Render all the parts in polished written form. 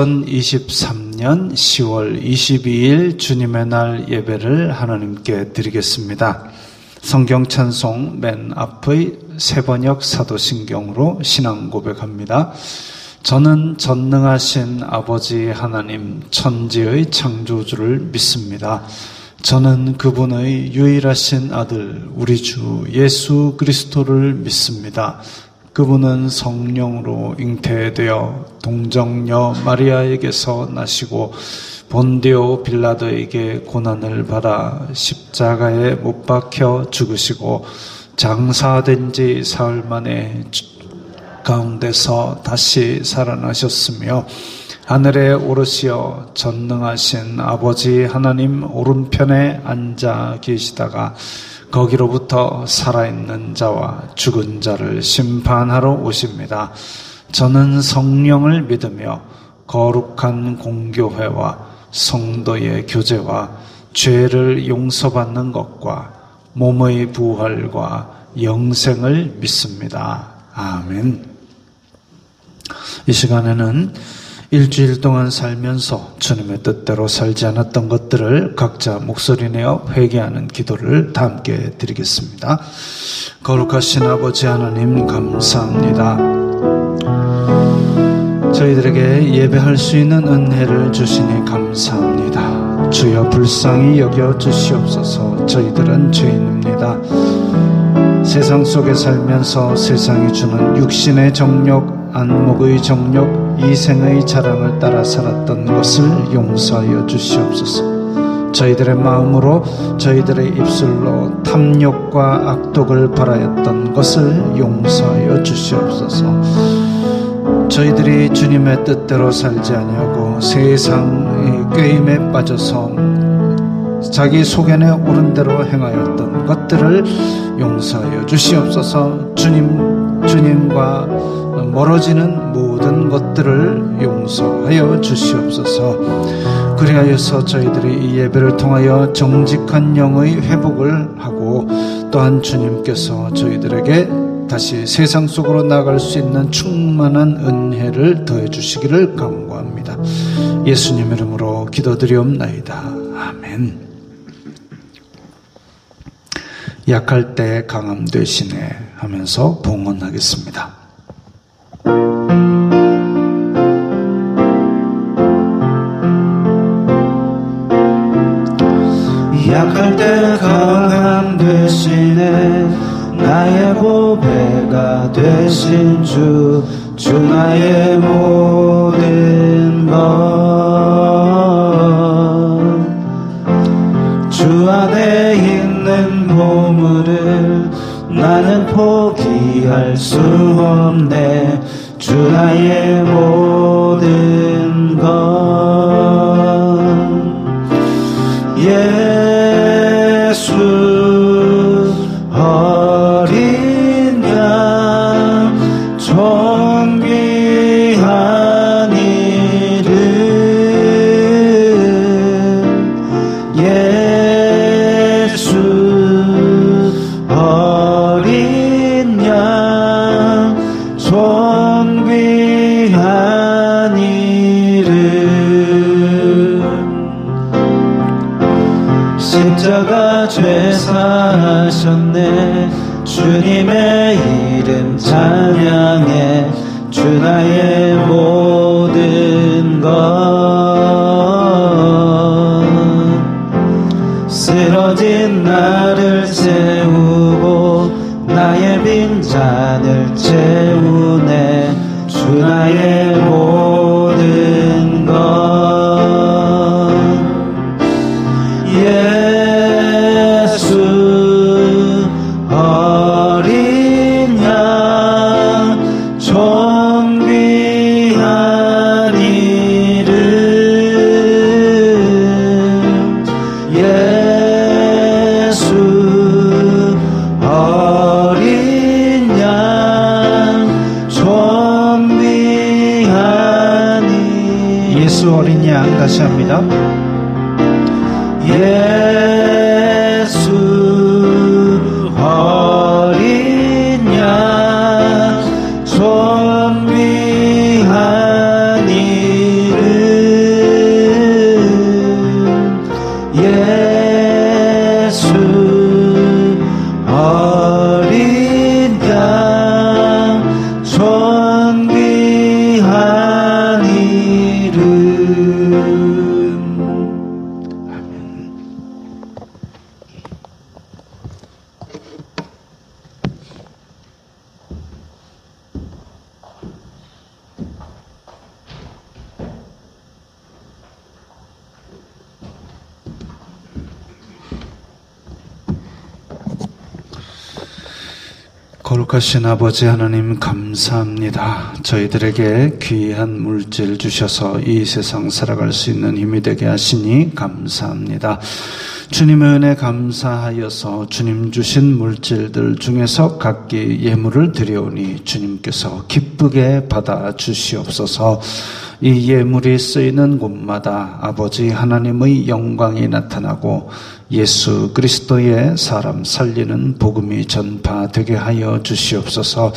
2023년 10월 22일 주님의 날 예배를 하나님께 드리겠습니다. 성경 찬송 맨 앞의 세번역 사도신경으로 신앙 고백합니다. 저는 전능하신 아버지 하나님 천지의 창조주를 믿습니다. 저는 그분의 유일하신 아들 우리 주 예수 그리스도를 믿습니다. 그분은 성령으로 잉태되어 동정녀 마리아에게서 나시고 본디오 빌라도에게 고난을 받아 십자가에 못 박혀 죽으시고 장사된 지 사흘 만에 가운데서 다시 살아나셨으며 하늘에 오르시어 전능하신 아버지 하나님 오른편에 앉아 계시다가 거기로부터 살아있는 자와 죽은 자를 심판하러 오십니다. 저는 성령을 믿으며 거룩한 공교회와 성도의 교제와 죄를 용서받는 것과 몸의 부활과 영생을 믿습니다. 아멘. 이 시간에는 일주일 동안 살면서 주님의 뜻대로 살지 않았던 것들을 각자 목소리 내어 회개하는 기도를 다 함께 드리겠습니다. 거룩하신 아버지 하나님 감사합니다. 저희들에게 예배할 수 있는 은혜를 주시니 감사합니다. 주여 불쌍히 여겨 주시옵소서. 저희들은 죄인입니다. 세상 속에 살면서 세상이 주는 육신의 정욕, 안목의 정욕, 이생의 자랑을 따라 살았던 것을 용서하여 주시옵소서. 저희들의 마음으로 저희들의 입술로 탐욕과 악독을 바라였던 것을 용서하여 주시옵소서. 저희들이 주님의 뜻대로 살지 아니하고 세상의 꾀임에 빠져서 자기 소견에 옳은 대로 행하였던 것들을 용서하여 주시옵소서. 주님과 멀어지는 모든 것들을 용서하여 주시옵소서. 그리하여서 저희들이 이 예배를 통하여 정직한 영의 회복을 하고 또한 주님께서 저희들에게 다시 세상 속으로 나갈 수 있는 충만한 은혜를 더해 주시기를 간구합니다. 예수님 이름으로 기도드리옵나이다. 아멘. 약할 때 강함 되시네 하면서 봉헌하겠습니다. 약할 때 강함 되시네 나의 보배가 되신 주 나의 모든 것 주 안에 있는 보물을 나는 포기할 수 없네. 주 나의 모든 것 예수 어린 양 존귀한 이름 예수 어린 양 존귀한 이름 십자가 죄 사하셨네. 주님의 이름 찬양해. 주 나의 모든 것 쓰러진 나를 채우고 나의 빈잔을 채우네. 주 나의 모든 것 예수 어린 양 존귀한 이름 예수 어린 양 존귀한 이름 예수 어린 양 다시 합니다. 예수 어린 양 존귀한 이름 거룩하신 아버지 하나님 감사합니다. 저희들에게 귀한 물질 주셔서 이 세상 살아갈 수 있는 힘이 되게 하시니 감사합니다. 주님의 은혜 감사하여서 주님 주신 물질들 중에서 각기 예물을 드려오니 주님께서 기쁘게 받아 주시옵소서. 이 예물이 쓰이는 곳마다 아버지 하나님의 영광이 나타나고 예수 그리스도의 사람 살리는 복음이 전파되게 하여 주시옵소서.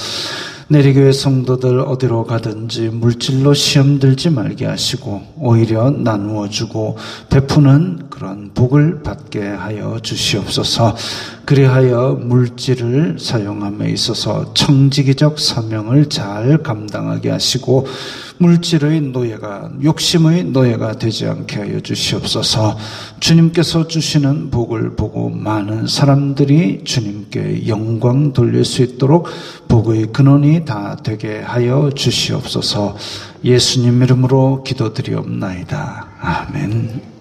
내리교회 성도들 어디로 가든지 물질로 시험 들지 말게 하시고 오히려 나누어 주고 베푸는 그런 복을 받게 하여 주시옵소서. 그리하여 물질을 사용함에 있어서 청지기적 사명을 잘 감당하게 하시고 물질의 노예가 욕심의 노예가 되지 않게 하여 주시옵소서. 주님께서 주시는 복을 보고 많은 사람들이 주님께 영광 돌릴 수 있도록 복의 근원이 다 되게 하여 주시옵소서. 예수님 이름으로 기도드리옵나이다. 아멘.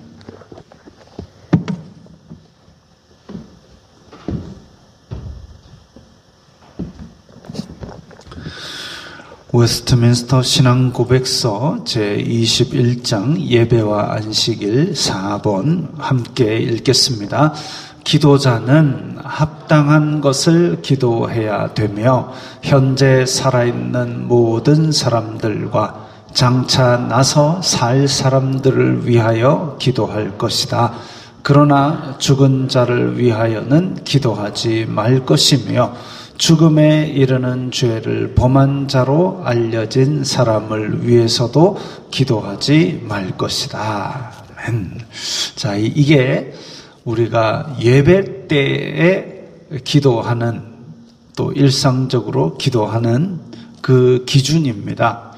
웨스트민스터 신앙고백서 제21장 예배와 안식일 4번 함께 읽겠습니다. 기도자는 합당한 것을 기도해야 되며 현재 살아있는 모든 사람들과 장차 나서 살 사람들을 위하여 기도할 것이다. 그러나 죽은 자를 위하여는 기도하지 말 것이며 죽음에 이르는 죄를 범한 자로 알려진 사람을 위해서도 기도하지 말 것이다. 아멘. 자, 이게 우리가 예배 때에 기도하는, 또 일상적으로 기도하는 그 기준입니다.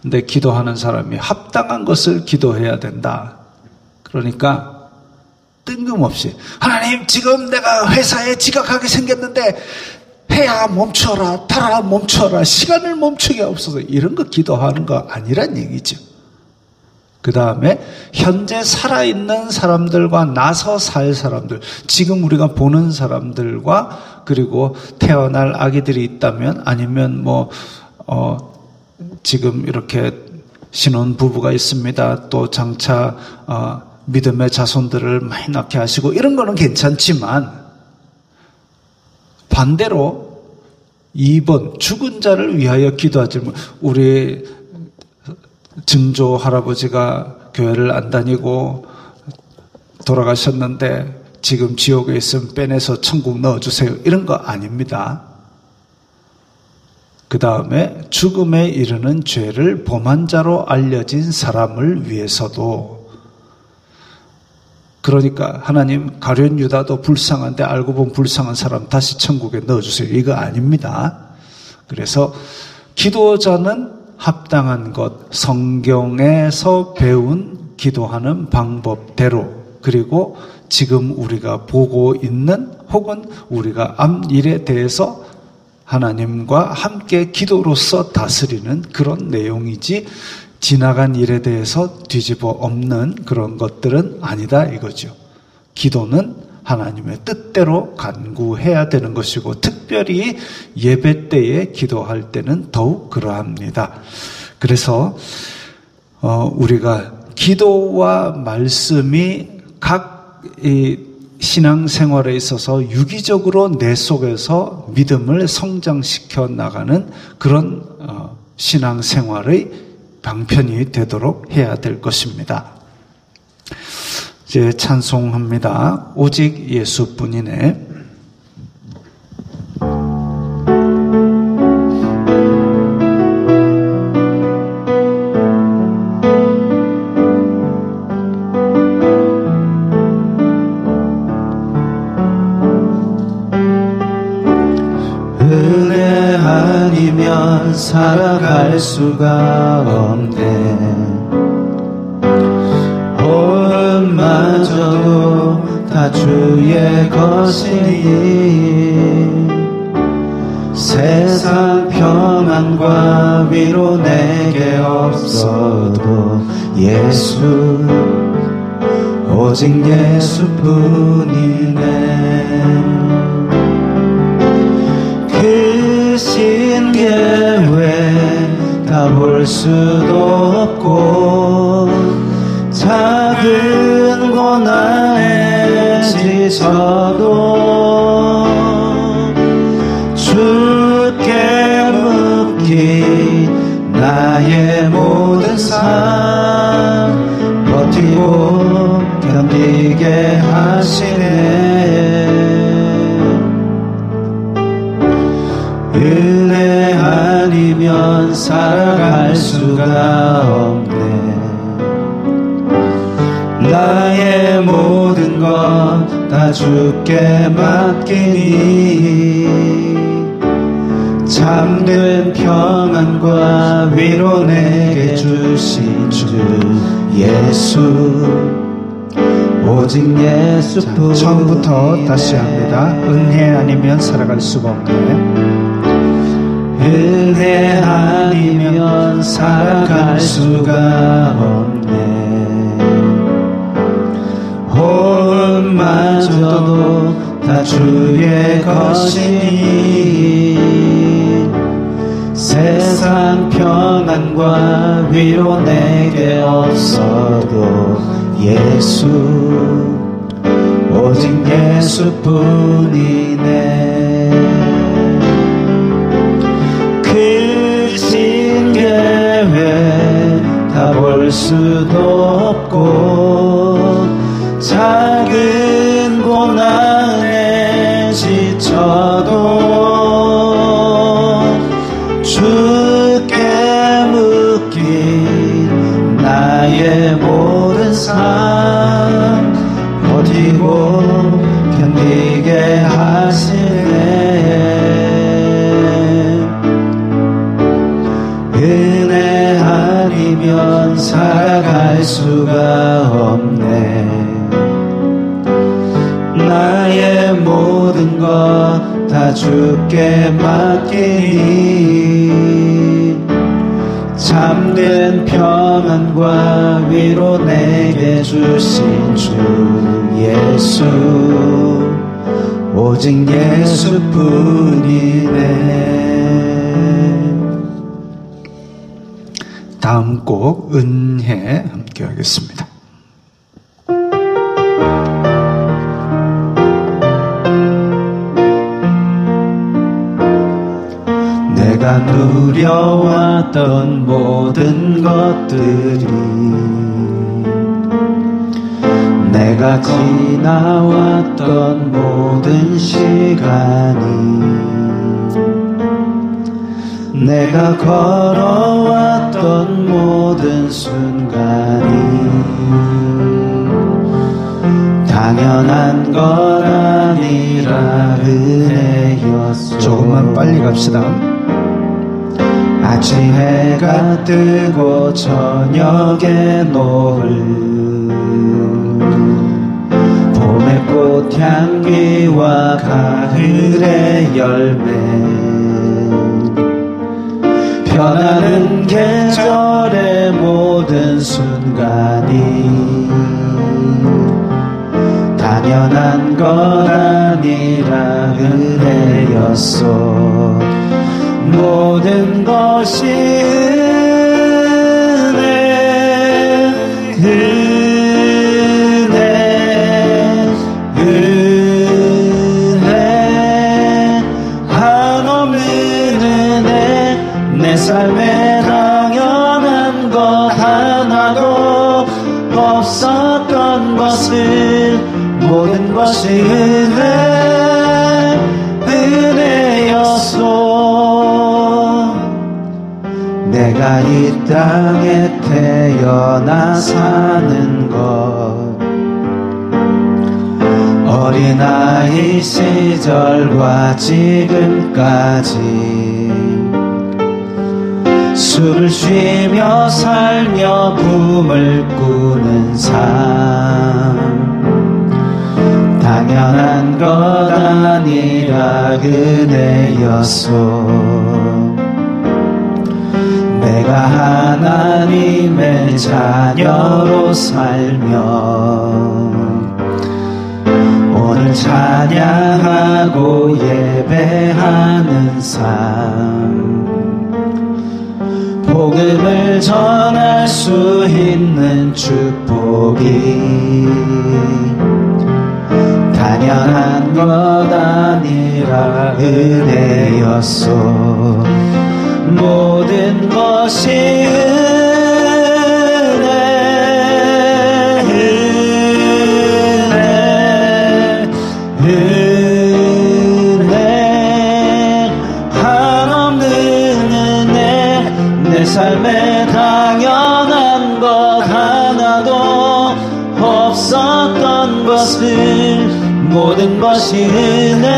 근데 기도하는 사람이 합당한 것을 기도해야 된다. 그러니까 뜬금없이 하나님, 지금 내가 회사에 지각하게 생겼는데 해야 멈춰라, 달아 멈춰라, 시간을 멈추게 없어서, 이런 거 기도하는 거 아니란 얘기죠. 그 다음에 현재 살아있는 사람들과 나서 살 사람들, 지금 우리가 보는 사람들과, 그리고 태어날 아기들이 있다면, 아니면 지금 이렇게 신혼 부부가 있습니다. 또 장차 믿음의 자손들을 많이 낳게 하시고, 이런 거는 괜찮지만 반대로 2번 죽은 자를 위하여 기도하지 마. 우리 증조 할아버지가 교회를 안 다니고 돌아가셨는데 지금 지옥에 있으면 빼내서 천국 넣어주세요. 이런 거 아닙니다. 그 다음에 죽음에 이르는 죄를 범한 자로 알려진 사람을 위해서도, 그러니까 하나님, 가룟 유다도 불쌍한데 알고 보면 불쌍한 사람 다시 천국에 넣어주세요. 이거 아닙니다. 그래서 기도자는 합당한 것, 성경에서 배운 기도하는 방법대로, 그리고 지금 우리가 보고 있는 혹은 우리가 앞 일에 대해서 하나님과 함께 기도로서 다스리는 그런 내용이지, 지나간 일에 대해서 뒤집어 엎는 그런 것들은 아니다 이거죠. 기도는 하나님의 뜻대로 간구해야 되는 것이고, 특별히 예배 때에 기도할 때는 더욱 그러합니다. 그래서 우리가 기도와 말씀이 각 신앙생활에 있어서 유기적으로 내 속에서 믿음을 성장시켜 나가는 그런 신앙생활의 방편이 되도록 해야 될 것입니다. 이제 찬송합니다. 오직 예수뿐이네. 은혜 아니면 살아갈 수가 없네. 마저도 다 주의 것이니 세상 평안과 위로 내게 없어도 예수, 오직 예수뿐이네. 그 볼 수도 없고 작은 고난에 지쳐도 주께 묻기 나의 모든 삶 버티고 견디게 하시네. 은혜 아니면 살아갈 수가 없네. 나의 모든 것 다 주께 맡기니 잠든 평안과 위로 내게 주신 주 예수 오직 예수뿐. 처음부터 다시 합니다. 은혜 아니면 살아갈 수가 없네. 은혜 아니면 살아갈 수가 없네. 호흡마저도 다 주의 것이니 세상 평안과 위로 내게 없어도 예수 오직 예수뿐이네. 크신 계획 다 볼 수도 없고 작은 고난에 지쳐도 주께 묶인 나의 모든 삶 버티고 견디게 하시네. 은혜 아니면 살아갈 수가 없네. 나의 모든 것 다 주께 맡기니 잠든 평안과 위로 내게 주신 주 예수 오직 예수뿐이네. 다음 곡 은혜 함께 하겠습니다. 내가 누려왔던 모든 것들이 내가 지나왔던 모든 시간이 내가 걸어왔던 모든 순간이 당연한 것 아니라 은혜였어. 조금만 빨리 갑시다. 아침 해가 뜨고 저녁에 노을 봄의 꽃향기와 가을의 열매 변하는 계절의 모든 순간이 당연한 것 아니라 은혜였어. 모든 것이 은혜 한없는 은혜 내 삶에 당연한 것 하나도 없었던 것을 모든 것이 은혜였소. 내가 이 땅에 태어나 사는 것 어린아이 시절과 지금까지 숨을 쉬며 살며 꿈을 꾸는 삶 당연한 것 아니라 은혜였소. 내가 하나님의 자녀로 살며 오늘 찬양하고 예배하는 삶 복음을 전할 수 있는 축복이 당연한 것 아니라 은혜였소. 모든 것이 은혜 한없는 은혜. 내 삶에 당연한 것 하나도 없었던 것을 모든 것이 은혜였소.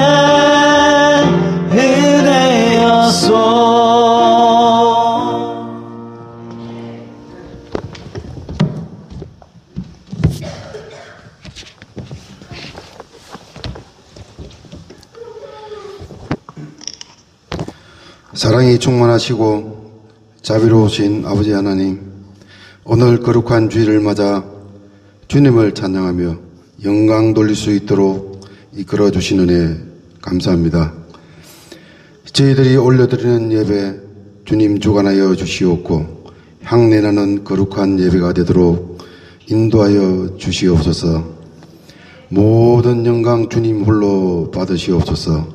사랑이 충만하시고 자비로우신 아버지 하나님, 오늘 거룩한 주일을 맞아 주님을 찬양하며 영광 돌릴 수 있도록 이끌어 주신 은혜 감사합니다. 저희들이 올려드리는 예배 주님 주관하여 주시옵고 향내나는 거룩한 예배가 되도록 인도하여 주시옵소서. 모든 영광 주님 홀로 받으시옵소서.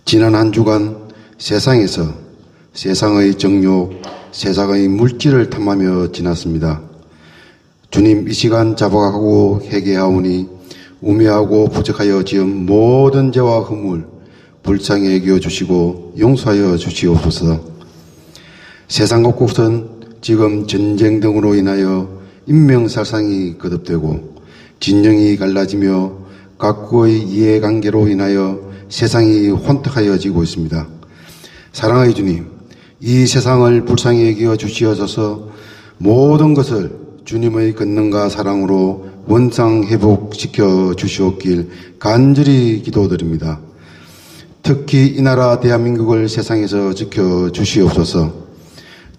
지난 한 주간 세상에서 세상의 정욕, 세상의 물질을 탐하며 지났습니다. 주님, 이 시간 자복하고 회개하오니 우매하고 부족하여 지은 모든 죄와 허물 불쌍히 여겨 주시고 용서하여 주시옵소서. 세상 곳곳은 지금 전쟁 등으로 인하여 인명살상이 거듭되고 진영이 갈라지며 각국의 이해관계로 인하여 세상이 혼탁하여지고 있습니다. 사랑의 주님, 이 세상을 불쌍히 여겨 주시어서 모든 것을 주님의 권능과 사랑으로 원상 회복시켜 주시옵길 간절히 기도드립니다. 특히 이 나라 대한민국을 세상에서 지켜 주시옵소서.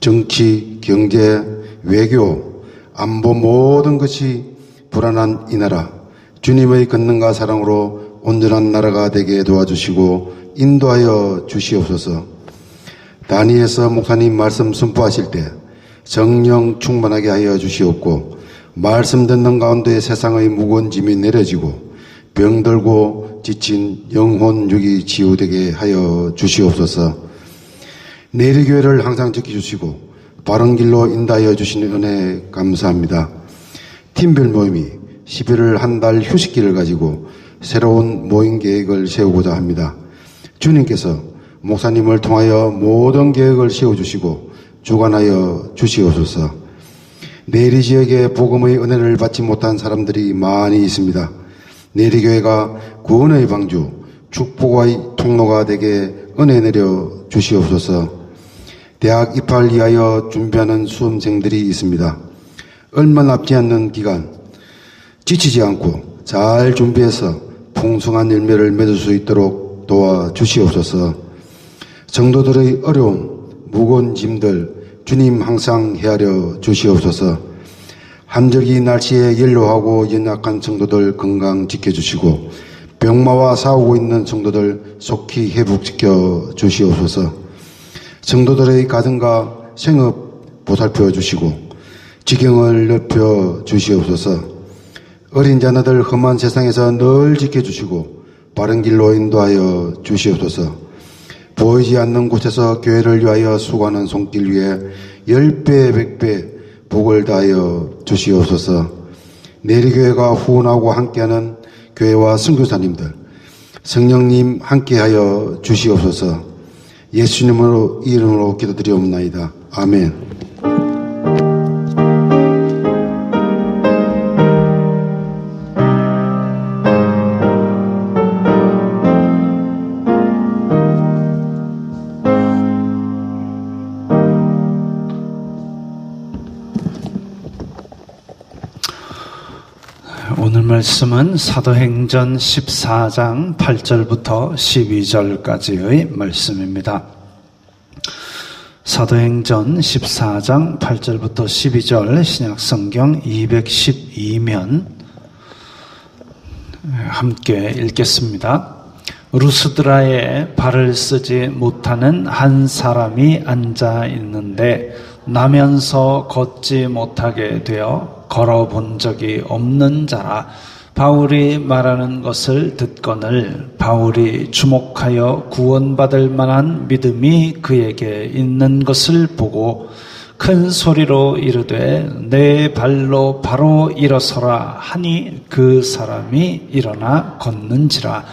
정치, 경제, 외교, 안보 모든 것이 불안한 이 나라, 주님의 권능과 사랑으로 온전한 나라가 되게 도와주시고 인도하여 주시옵소서. 다니엘서 목사님 말씀 선포하실 때 성령 충만하게 하여 주시옵고 말씀 듣는 가운데 세상의 무거운 짐이 내려지고 병들고 지친 영혼 육이 치유되게 하여 주시옵소서. 내리교회를 항상 지켜주시고 바른 길로 인도하여 주시는 은혜 감사합니다. 팀별 모임이 11월 한 달 휴식기를 가지고 새로운 모임 계획을 세우고자 합니다. 주님께서 목사님을 통하여 모든 계획을 세워주시고 주관하여 주시옵소서. 내리 지역에 복음의 은혜를 받지 못한 사람들이 많이 있습니다. 내리교회가 구원의 방주, 축복의 통로가 되게 은혜 내려 주시옵소서. 대학 입학을 위하여 준비하는 수험생들이 있습니다. 얼마 남지 않는 기간 지치지 않고 잘 준비해서 풍성한 열매를 맺을 수 있도록 도와주시옵소서. 성도들의 어려움, 무거운 짐들 주님 항상 헤아려 주시옵소서. 한절기 날씨에 연로하고 연약한 성도들 건강 지켜주시고 병마와 싸우고 있는 성도들 속히 회복시켜 주시옵소서. 성도들의 가정과 생업 보살펴 주시고 지경을 넓혀 주시옵소서. 어린 자녀들 험한 세상에서 늘 지켜주시고 바른 길로 인도하여 주시옵소서. 보이지 않는 곳에서 교회를 위하여 수고하는 손길 위에 10배, 100배 복을 다하여 주시옵소서. 내리교회가 후원하고 함께하는 교회와 선교사님들, 성령님 함께하여 주시옵소서. 예수님으로 이름으로 기도드리옵나이다. 아멘. 오늘 말씀은 사도행전 14장 8절부터 12절까지의 말씀입니다. 사도행전 14장 8절부터 12절 신약성경 212면 함께 읽겠습니다. 루스드라에 발을 쓰지 못하는 한 사람이 앉아 있는데 나면서 걷지 못하게 되어 걸어본 적이 없는 자라. 바울이 말하는 것을 듣거늘 바울이 주목하여 구원받을 만한 믿음이 그에게 있는 것을 보고 큰 소리로 이르되 내 발로 바로 일어서라 하니 그 사람이 일어나 걷는지라.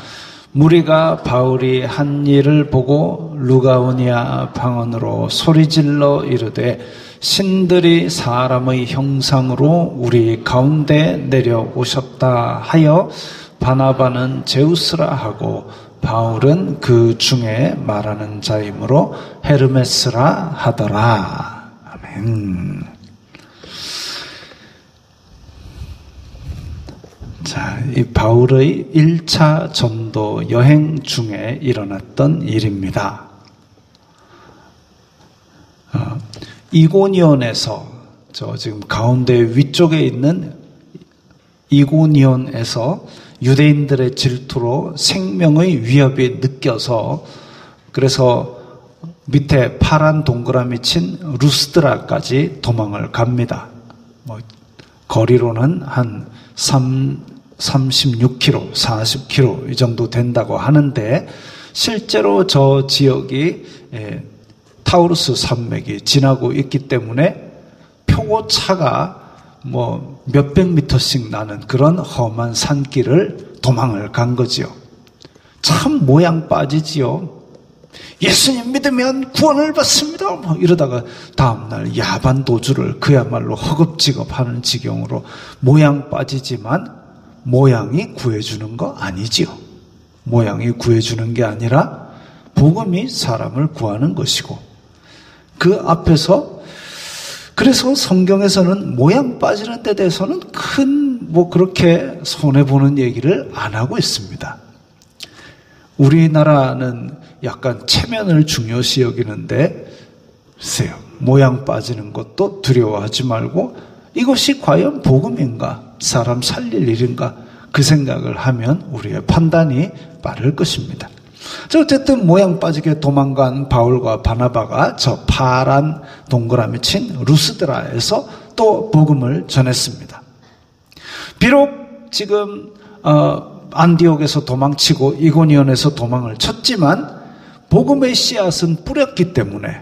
무리가 바울이 한 일을 보고 루가오니아 방언으로 소리질러 이르되 신들이 사람의 형상으로 우리 가운데 내려오셨다 하여 바나바는 제우스라 하고 바울은 그 중에 말하는 자이므로 헤르메스라 하더라. 아멘. 자, 이 바울의 1차 전도 여행 중에 일어났던 일입니다. 이고니온에서 지금 가운데 위쪽에 있는 이고니온에서 유대인들의 질투로 생명의 위협이 느껴서 그래서 밑에 파란 동그라미 친 루스드라까지 도망을 갑니다. 거리로는 한 36km, 40km 이 정도 된다고 하는데 실제로 저 지역이 타우루스 산맥이 지나고 있기 때문에 표고차가 몇백 미터씩 나는 그런 험한 산길을 도망을 간 거지요. 참 모양 빠지지요. 예수님 믿으면 구원을 받습니다. 이러다가 다음날 야반 도주를 그야말로 허겁지겁하는 지경으로 모양 빠지지만 모양이 구해주는 거 아니지요. 모양이 구해주는 게 아니라 복음이 사람을 구하는 것이고 그 앞에서 그래서 성경에서는 모양 빠지는 데 대해서는 그렇게 손해보는 얘기를 안 하고 있습니다. 우리나라는 약간 체면을 중요시 여기는데 글쎄요, 모양 빠지는 것도 두려워하지 말고 이것이 과연 복음인가? 사람 살릴 일인가? 그 생각을 하면 우리의 판단이 빠를 것입니다. 어쨌든 모양 빠지게 도망간 바울과 바나바가 저 파란 동그라미 친 루스드라에서 또 복음을 전했습니다. 비록 지금 안디옥에서 도망치고 이고니온에서 도망을 쳤지만 복음의 씨앗은 뿌렸기 때문에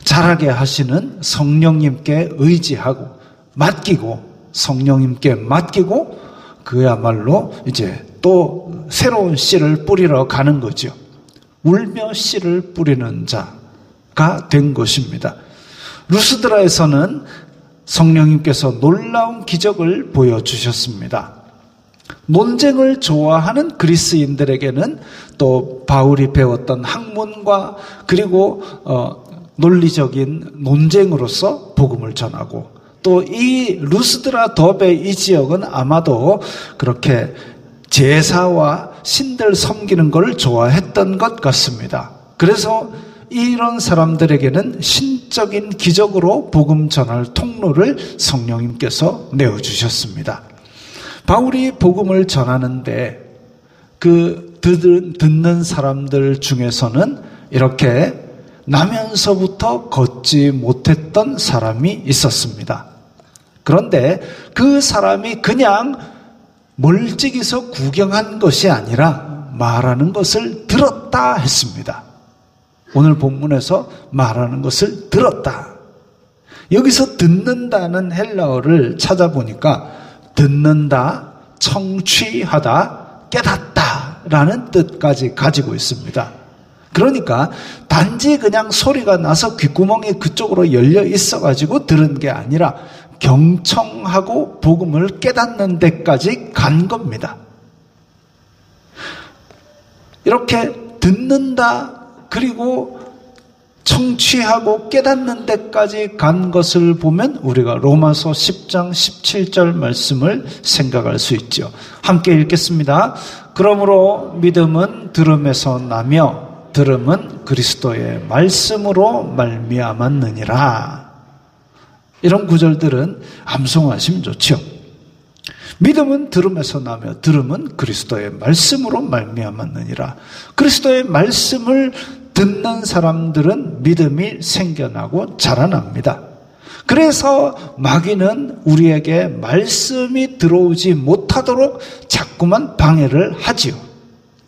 자라게 하시는 성령님께 의지하고 맡기고 성령님께 맡기고 그야말로 이제 또 새로운 씨를 뿌리러 가는 거죠. 울며 씨를 뿌리는 자가 된 것입니다. 루스드라에서는 성령님께서 놀라운 기적을 보여주셨습니다. 논쟁을 좋아하는 그리스인들에게는 또 바울이 배웠던 학문과 그리고 논리적인 논쟁으로서 복음을 전하고 또 이 루스드라 더베 이 지역은 아마도 그렇게 제사와 신들 섬기는 걸 좋아했던 것 같습니다. 그래서 이런 사람들에게는 신적인 기적으로 복음 전할 통로를 성령님께서 내어주셨습니다. 바울이 복음을 전하는데 그 듣는 사람들 중에서는 이렇게 나면서부터 걷지 못했던 사람이 있었습니다. 그런데 그 사람이 그냥 멀찍이서 구경한 것이 아니라 말하는 것을 들었다 했습니다. 오늘 본문에서 말하는 것을 들었다. 여기서 듣는다는 헬라어를 찾아보니까 듣는다, 청취하다, 깨닫다라는 뜻까지 가지고 있습니다. 그러니까 단지 그냥 소리가 나서 귓구멍이 그쪽으로 열려 있어가지고 들은 게 아니라 경청하고 복음을 깨닫는 데까지 간 겁니다. 이렇게 듣는다 그리고 청취하고 깨닫는 데까지 간 것을 보면 우리가 로마서 10장 17절 말씀을 생각할 수 있죠. 함께 읽겠습니다. 그러므로 믿음은 들음에서 나며 들음은 그리스도의 말씀으로 말미암았느니라. 이런 구절들은 암송하시면 좋죠. 믿음은 들음에서 나며 들음은 그리스도의 말씀으로 말미암았느니라. 그리스도의 말씀을 듣는 사람들은 믿음이 생겨나고 자라납니다. 그래서 마귀는 우리에게 말씀이 들어오지 못하도록 자꾸만 방해를 하지요.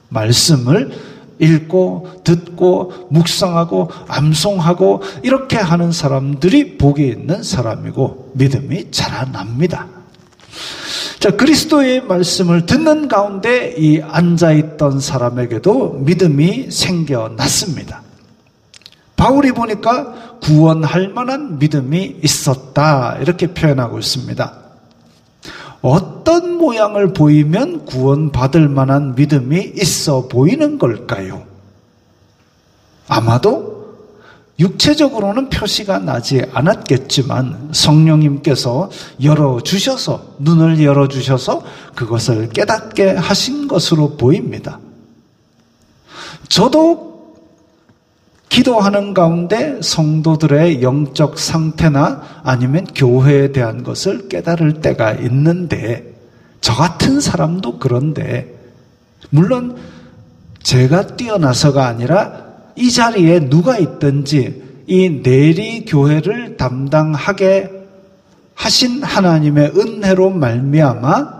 말씀을 읽고 듣고 묵상하고 암송하고 이렇게 하는 사람들이 복이 있는 사람이고 믿음이 자라납니다. 자, 그리스도의 말씀을 듣는 가운데 이 앉아있던 사람에게도 믿음이 생겨났습니다. 바울이 보니까 구원할 만한 믿음이 있었다 이렇게 표현하고 있습니다. 어떤 모양을 보이면 구원받을 만한 믿음이 있어 보이는 걸까요? 아마도 육체적으로는 표시가 나지 않았겠지만 성령님께서 열어주셔서, 눈을 열어주셔서 그것을 깨닫게 하신 것으로 보입니다. 저도 기도하는 가운데 성도들의 영적 상태나 아니면 교회에 대한 것을 깨달을 때가 있는데, 저 같은 사람도 그런데, 물론 제가 뛰어나서가 아니라 이 자리에 누가 있든지 이 내리교회를 담당하게 하신 하나님의 은혜로 말미암아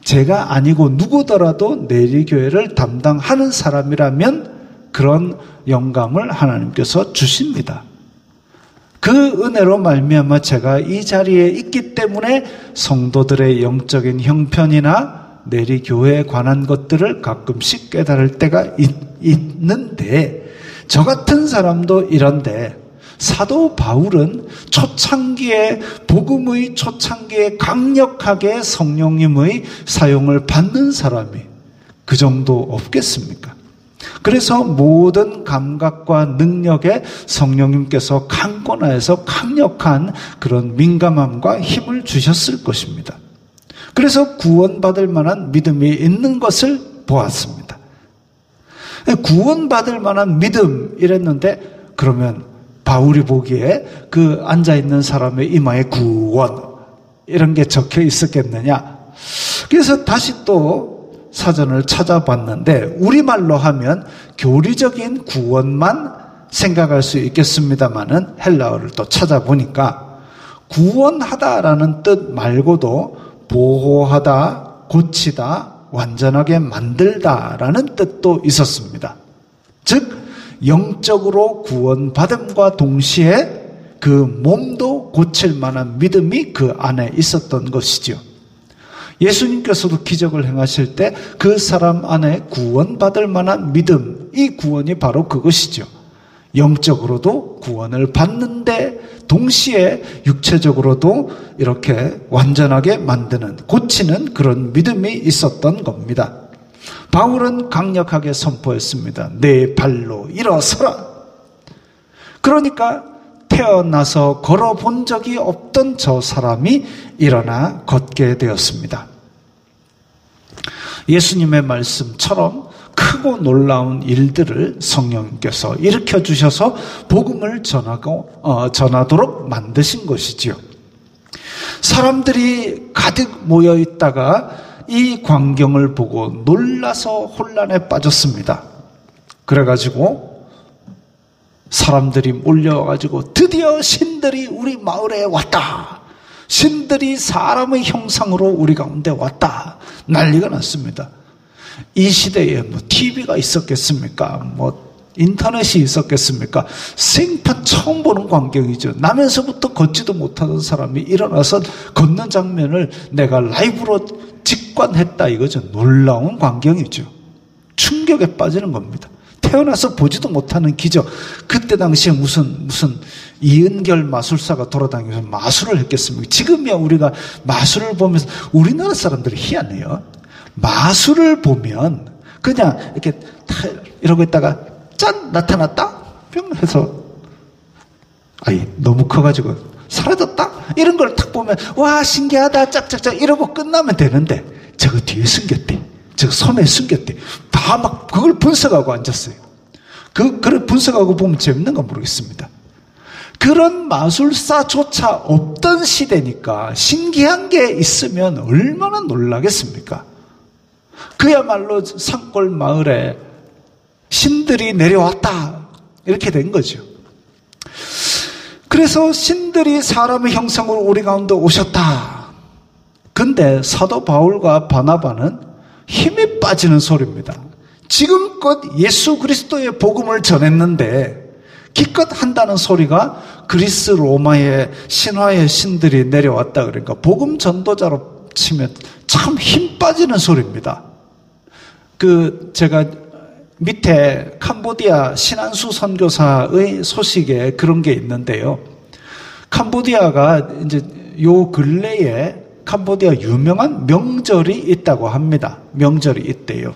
제가 아니고 누구더라도 내리교회를 담당하는 사람이라면 그런 영감을 하나님께서 주십니다. 그 은혜로 말미암아 제가 이 자리에 있기 때문에 성도들의 영적인 형편이나 내리교회에 관한 것들을 가끔씩 깨달을 때가 있는데, 저 같은 사람도 이런데, 사도 바울은 초창기에, 복음의 초창기에 강력하게 성령님의 사용을 받는 사람이 그 정도 없겠습니까? 그래서 모든 감각과 능력에 성령님께서 강권하여서 강력한 그런 민감함과 힘을 주셨을 것입니다. 그래서 구원받을 만한 믿음이 있는 것을 보았습니다. 구원받을 만한 믿음 이랬는데, 그러면 바울이 보기에 그 앉아있는 사람의 이마에 구원 이런 게 적혀 있었겠느냐? 그래서 다시 또 사전을 찾아봤는데, 우리말로 하면 교리적인 구원만 생각할 수 있겠습니다마는 헬라어를 또 찾아보니까 구원하다라는 뜻 말고도 보호하다, 고치다, 완전하게 만들다라는 뜻도 있었습니다. 즉 영적으로 구원받음과 동시에 그 몸도 고칠 만한 믿음이 그 안에 있었던 것이죠. 예수님께서도 기적을 행하실 때 그 사람 안에 구원받을 만한 믿음, 이 구원이 바로 그것이죠. 영적으로도 구원을 받는데 동시에 육체적으로도 이렇게 완전하게 만드는, 고치는 그런 믿음이 있었던 겁니다. 바울은 강력하게 선포했습니다. 내 발로 일어서라. 그러니까 태어나서 걸어본 적이 없던 저 사람이 일어나 걷게 되었습니다. 예수님의 말씀처럼 크고 놀라운 일들을 성령님께서 일으켜 주셔서 복음을 전하도록 만드신 것이지요. 사람들이 가득 모여 있다가 이 광경을 보고 놀라서 혼란에 빠졌습니다. 그래가지고 사람들이 몰려와가지고 드디어 신들이 우리 마을에 왔다. 신들이 사람의 형상으로 우리 가운데 왔다. 난리가 났습니다. 이 시대에 뭐 TV가 있었겠습니까? 뭐 인터넷이 있었겠습니까? 생판 처음 보는 광경이죠. 나면서부터 걷지도 못하던 사람이 일어나서 걷는 장면을 내가 라이브로 직관했다 이거죠. 놀라운 광경이죠. 충격에 빠지는 겁니다. 태어나서 보지도 못하는 기적. 그때 당시에 무슨 이은결 마술사가 돌아다니면서 마술을 했겠습니까? 지금이야 우리가 마술을 보면서, 우리나라 사람들이 희한해요. 마술을 보면 그냥 이렇게 이러고 있다가 짠 나타났다 뿅 해서 아이 너무 커가지고 사라졌다 이런 걸 딱 보면 와 신기하다 짝짝짝 이러고 끝나면 되는데, 저거 뒤에 숨겼대, 저거 섬에 숨겼대, 다 막 그걸 분석하고 앉았어요. 그걸 분석하고 보면 재밌는 건 모르겠습니다. 그런 마술사조차 없던 시대니까 신기한 게 있으면 얼마나 놀라겠습니까? 그야말로 산골 마을에 신들이 내려왔다 이렇게 된 거죠. 그래서 신들이 사람의 형상으로 우리 가운데 오셨다. 근데 사도 바울과 바나바는 힘이 빠지는 소리입니다. 지금껏 예수 그리스도의 복음을 전했는데 기껏 한다는 소리가 그리스 로마의 신화의 신들이 내려왔다. 그러니까 복음 전도자로 치면 참 힘 빠지는 소리입니다. 제가 밑에 캄보디아 신안수 선교사의 소식에 그런 게 있는데요. 캄보디아가 이제 요 근래에 캄보디아 유명한 명절이 있다고 합니다. 명절이 있대요.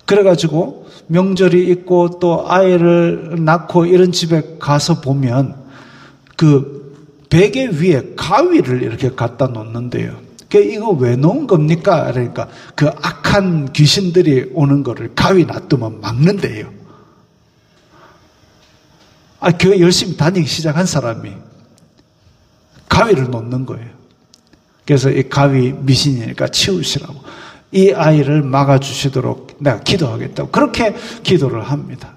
그래가지고 명절이 있고 또 아이를 낳고 이런 집에 가서 보면 그 베개 위에 가위를 이렇게 갖다 놓는데요. 이거 왜 놓은 겁니까? 그러니까 그 악한 귀신들이 오는 거를 가위 놔두면 막는데요. 교회 열심히 다니기 시작한 사람이 가위를 놓는 거예요. 그래서 이 가위 미신이니까 치우시라고. 이 아이를 막아주시도록 내가 기도하겠다고. 그렇게 기도를 합니다.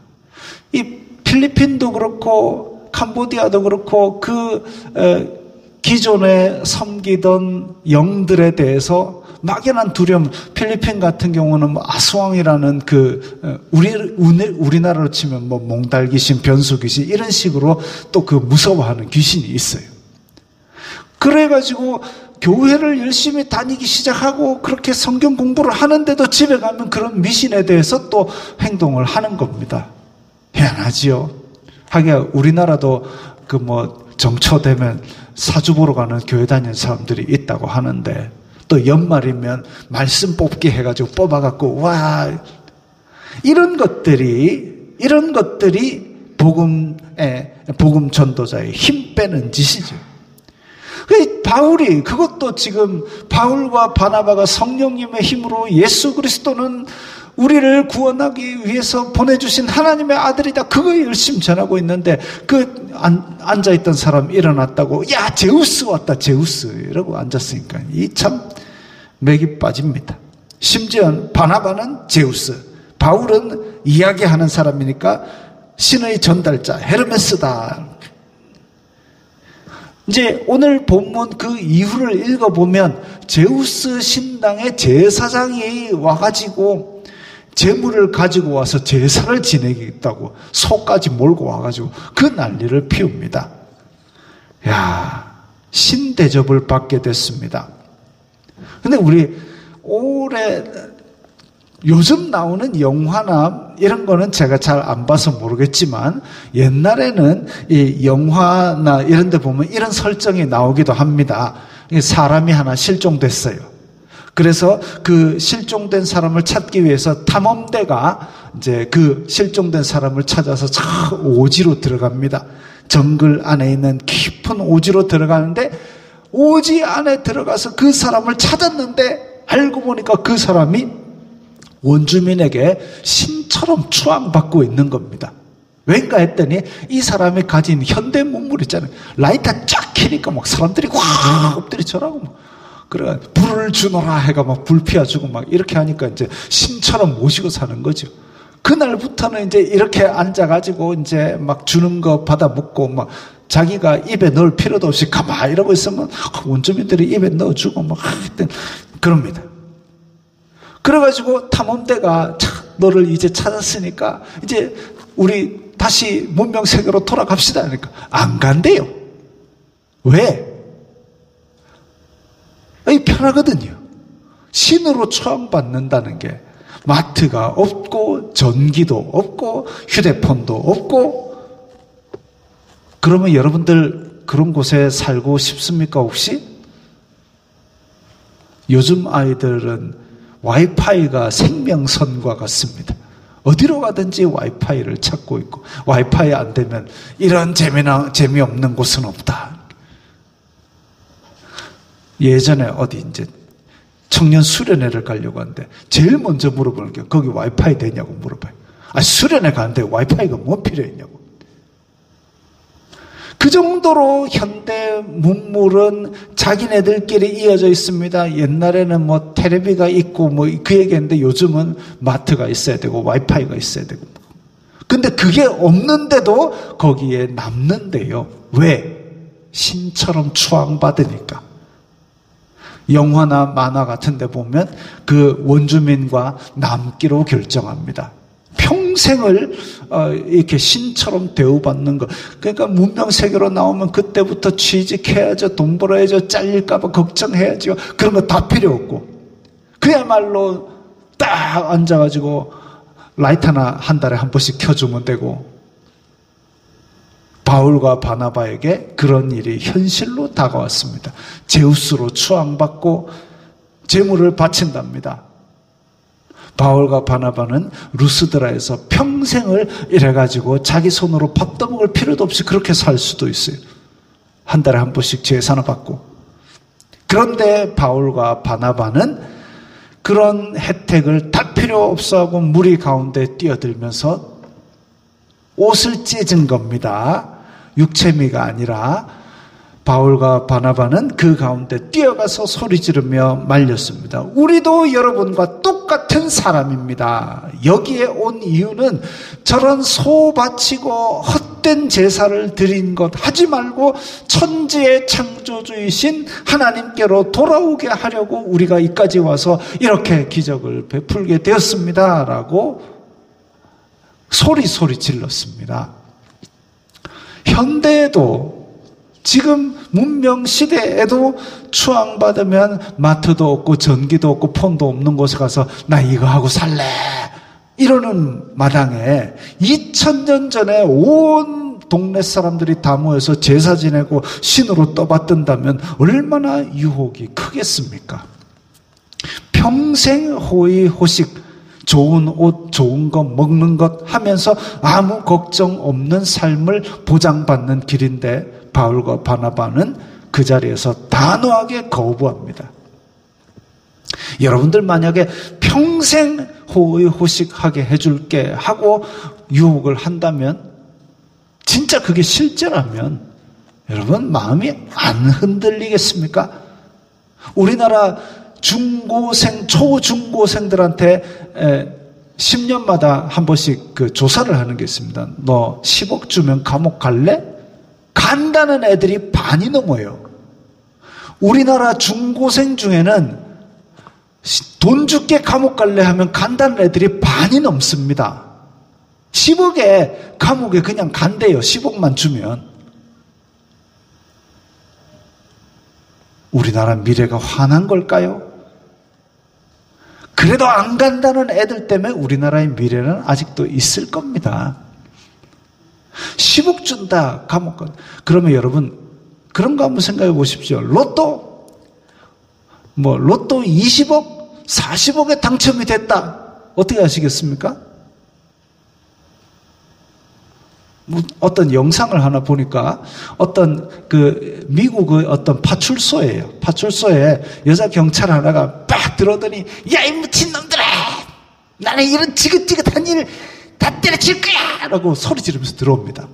이 필리핀도 그렇고 캄보디아도 그렇고 기존에 섬기던 영들에 대해서 막연한 두려움. 필리핀 같은 경우는 아스왕이라는 우리나라로 치면 몽달 귀신, 변수 귀신 이런 식으로 또 무서워하는 귀신이 있어요. 그래가지고 교회를 열심히 다니기 시작하고 그렇게 성경 공부를 하는데도 집에 가면 그런 미신에 대해서 또 행동을 하는 겁니다. 희한하지요. 하긴 우리나라도 정초되면 사주 보러 가는 교회 다니는 사람들이 있다고 하는데 또 연말이면 말씀 뽑기 해가지고 뽑아갖고 와 이런 것들이 복음 전도자의 힘 빼는 짓이죠. 바울이 그것도 지금 바울과 바나바가 성령님의 힘으로 예수 그리스도는 우리를 구원하기 위해서 보내주신 하나님의 아들이다. 그거 열심히 전하고 있는데 앉아있던 사람 일어났다고 야 제우스 왔다 제우스 이러고 앉았으니까 이 참 맥이 빠집니다. 심지어 바나바는 제우스, 바울은 이야기하는 사람이니까 신의 전달자 헤르메스다. 이제 오늘 본문 그 이후를 읽어보면 제우스 신당의 제사장이 와가지고 제물을 가지고 와서 제사를 지내겠다고 소까지 몰고 와가지고 그 난리를 피웁니다. 신대접을 받게 됐습니다. 근데 우리 요즘 나오는 영화나 이런 거는 제가 잘 안 봐서 모르겠지만 옛날에는 이 영화나 이런 데 보면 이런 설정이 나오기도 합니다. 사람이 하나 실종됐어요. 그래서 그 실종된 사람을 찾기 위해서 탐험대가 이제 그 실종된 사람을 찾아서 저 오지로 들어갑니다. 정글 안에 있는 깊은 오지로 들어가는데 오지 안에 들어가서 그 사람을 찾았는데 알고 보니까 그 사람이 원주민에게 신처럼 추앙받고 있는 겁니다. 왠가 했더니 이 사람이 가진 현대 문물 있잖아요. 라이터 쫙 켜니까 막 사람들이 확 엎드리쳐라고 막 그래 불을 주노라 해가 막 불 피워주고 막 이렇게 하니까 이제 신처럼 모시고 사는 거죠. 그날부터는 이제 이렇게 앉아가지고 이제 막 주는 거 받아 먹고 막 자기가 입에 넣을 필요도 없이 가만히 이러고 있으면 원주민들이 입에 넣어주고 막 하여튼 그럽니다. 그래가지고 탐험대가 너를 이제 찾았으니까 이제 우리 다시 문명 세계로 돌아갑시다. 그러니까 안 간대요. 왜? 편하거든요. 신으로 처음받는다는 게 마트가 없고 전기도 없고 휴대폰도 없고 그러면 여러분들 그런 곳에 살고 싶습니까 혹시? 요즘 아이들은 와이파이가 생명선과 같습니다. 어디로 가든지 와이파이를 찾고 있고 와이파이 안 되면 이런 재미없는 곳은 없다. 예전에 어디 이제 청년 수련회를 가려고 하는데 제일 먼저 물어보는 게 거기 와이파이 되냐고 물어봐요. 수련회 가는데 와이파이가 뭐 필요했냐고. 그 정도로 현대 문물은 자기네들끼리 이어져 있습니다. 옛날에는 뭐 텔레비가 있고 뭐 그 얘기했는데 요즘은 마트가 있어야 되고 와이파이가 있어야 되고. 근데 그게 없는데도 거기에 남는데요. 왜? 신처럼 추앙받으니까. 영화나 만화 같은 데 보면 그 원주민과 남기로 결정합니다. 평생을 이렇게 신처럼 대우받는 것. 그러니까 문명세계로 나오면 그때부터 취직해야죠. 돈 벌어야죠. 잘릴까봐 걱정해야죠. 그런 거 다 필요 없고. 그야말로 딱 앉아가지고 라이터나 한 달에 한 번씩 켜주면 되고. 바울과 바나바에게 그런 일이 현실로 다가왔습니다. 제우스로 추앙받고 재물을 바친답니다. 바울과 바나바는 루스드라에서 평생을 이래가지고 자기 손으로 밥 떠먹을 필요도 없이 그렇게 살 수도 있어요. 한 달에 한 번씩 제사나 받고. 그런데 바울과 바나바는 그런 혜택을 다 필요 없어하고 무리 가운데 뛰어들면서 옷을 찢은 겁니다. 육체미가 아니라 바울과 바나바는 그 가운데 뛰어가서 소리 지르며 말렸습니다. 우리도 여러분과 똑같은 사람입니다. 여기에 온 이유는 저런 소 바치고 헛된 제사를 드린 것 하지 말고 천지의 창조주이신 하나님께로 돌아오게 하려고 우리가 이까지 와서 이렇게 기적을 베풀게 되었습니다. 라고 소리 질렀습니다. 현대에도 지금 문명 시대에도 추앙받으면 마트도 없고 전기도 없고 폰도 없는 곳에 가서 나 이거 하고 살래 이러는 마당에 2000년 전에 온 동네 사람들이 다 모여서 제사 지내고 신으로 떠받든다면 얼마나 유혹이 크겠습니까? 평생 호의호식, 좋은 옷, 좋은 것, 먹는 것 하면서 아무 걱정 없는 삶을 보장받는 길인데 바울과 바나바는 그 자리에서 단호하게 거부합니다. 여러분들 만약에 평생 호의호식하게 해줄게 하고 유혹을 한다면 진짜 그게 실제라면 여러분 마음이 안 흔들리겠습니까? 우리나라 중고생, 초중고생들한테 10년마다 한 번씩 그 조사를 하는 게 있습니다. 너 10억 주면 감옥 갈래? 간다는 애들이 반이 넘어요. 우리나라 중고생 중에는 돈 줄게 감옥 갈래 하면 간다는 애들이 반이 넘습니다. 10억에 감옥에 그냥 간대요. 10억만 주면. 우리나라 미래가 환한 걸까요? 그래도 안 간다는 애들 때문에 우리나라의 미래는 아직도 있을 겁니다. 10억 준다, 감옥 간. 그러면 여러분, 그런 거 한번 생각해 보십시오. 로또 20억, 40억에 당첨이 됐다. 어떻게 하시겠습니까? 어떤 영상을 하나 보니까 어떤 그 미국의 어떤 파출소예요. 파출소에 여자 경찰 하나가 빡 들어오더니 야, 이 미친놈들아! 나는 이런 지긋지긋한 일 다 때려칠 거야! 라고 소리 지르면서 들어옵니다.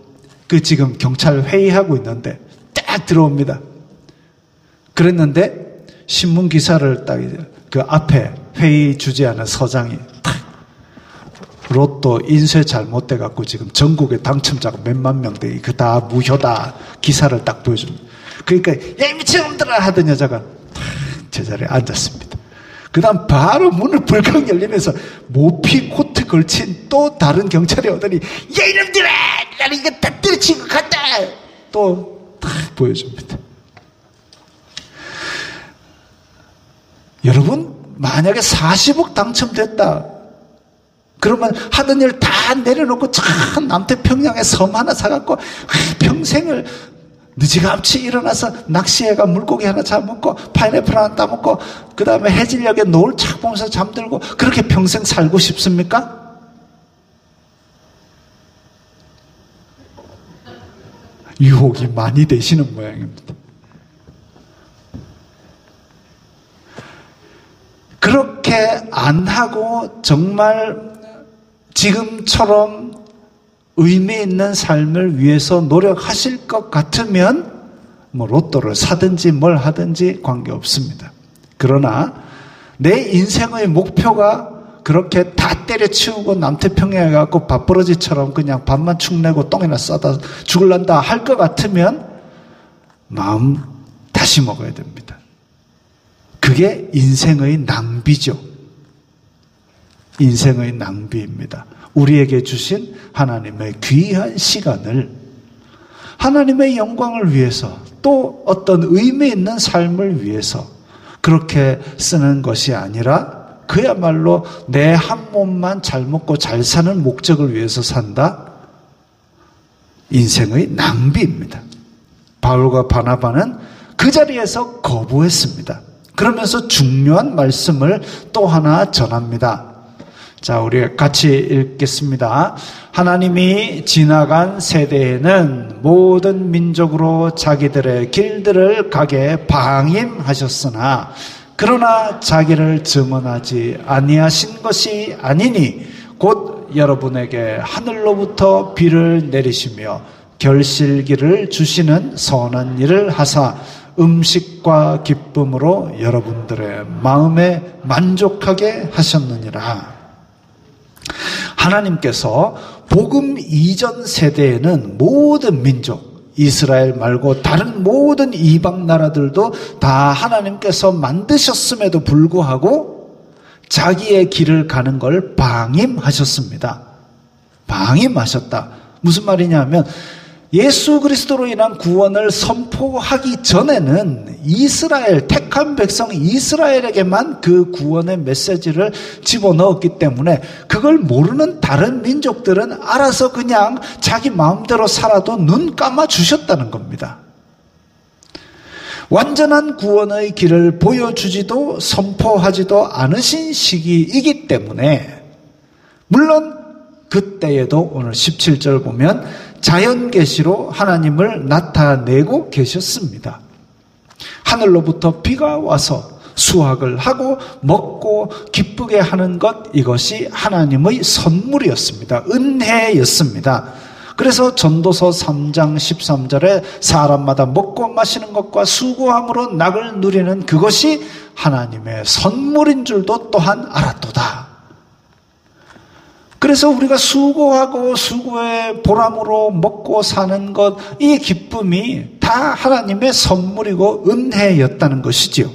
그 지금 경찰 회의하고 있는데 딱 들어옵니다. 그랬는데 신문 기사를 딱 그 앞에 회의 주재하는 서장이 탁 로또 인쇄 잘못돼갖고 지금 전국에 당첨자가 몇만 명 돼. 그 다 무효다. 기사를 딱 보여줍니다. 그러니까 야, 이 미친놈들아! 하던 여자가 제자리에 앉았습니다. 그 다음 바로 문을 벌컥 열리면서 모피 코트 걸친 또 다른 경찰이 오더니 야, 이놈들아! 나는 이거 다 때려친 것 같다! 또 딱 보여줍니다. 여러분, 만약에 40억 당첨됐다. 그러면 하던 일 다 내려놓고 참 남태평양에 섬 하나 사갖고 평생을 늦지감치 일어나서 낚시해가 물고기 하나 잡아먹고 파인애플 하나 따먹고 그 다음에 해질녘에 노을 착 보면서 잠들고 그렇게 평생 살고 싶습니까? 유혹이 많이 되시는 모양입니다. 그렇게 안 하고 정말 지금처럼 의미 있는 삶을 위해서 노력하실 것 같으면 뭐 로또를 사든지 뭘 하든지 관계없습니다. 그러나 내 인생의 목표가 그렇게 다 때려치우고 남태평양에 가고 밥버러지처럼 그냥 밥만 축내고 똥이나 싸다 죽을란다 할 것 같으면 마음 다시 먹어야 됩니다. 그게 인생의 낭비죠. 인생의 낭비입니다. 우리에게 주신 하나님의 귀한 시간을 하나님의 영광을 위해서 또 어떤 의미 있는 삶을 위해서 그렇게 쓰는 것이 아니라 그야말로 내 한 몸만 잘 먹고 잘 사는 목적을 위해서 산다? 인생의 낭비입니다. 바울과 바나바는 그 자리에서 거부했습니다. 그러면서 중요한 말씀을 또 하나 전합니다. 자, 우리 같이 읽겠습니다. 하나님이 지나간 세대에는 모든 민족으로 자기들의 길들을 가게 방임하셨으나 그러나 자기를 증언하지 아니하신 것이 아니니 곧 여러분에게 하늘로부터 비를 내리시며 결실기를 주시는 선한 일을 하사 음식과 기쁨으로 여러분들의 마음에 만족하게 하셨느니라. 하나님께서 복음 이전 세대에는 모든 민족, 이스라엘 말고 다른 모든 이방 나라들도 다 하나님께서 만드셨음에도 불구하고 자기의 길을 가는 걸 방임하셨습니다. 방임하셨다. 무슨 말이냐면 예수 그리스도로 인한 구원을 선포하기 전에는 이스라엘, 택한 백성 이스라엘에게만 그 구원의 메시지를 집어넣었기 때문에 그걸 모르는 다른 민족들은 알아서 그냥 자기 마음대로 살아도 눈 감아 주셨다는 겁니다. 완전한 구원의 길을 보여주지도 선포하지도 않으신 시기이기 때문에 물론 그때에도 오늘 17절 보면 자연계시로 하나님을 나타내고 계셨습니다. 하늘로부터 비가 와서 수확을 하고 먹고 기쁘게 하는 것, 이것이 하나님의 선물이었습니다. 은혜였습니다. 그래서 전도서 3장 13절에 사람마다 먹고 마시는 것과 수고함으로 낙을 누리는 그것이 하나님의 선물인 줄도 또한 알았도다. 그래서 우리가 수고하고 수고의 보람으로 먹고 사는 것, 이 기쁨이 다 하나님의 선물이고 은혜였다는 것이지요.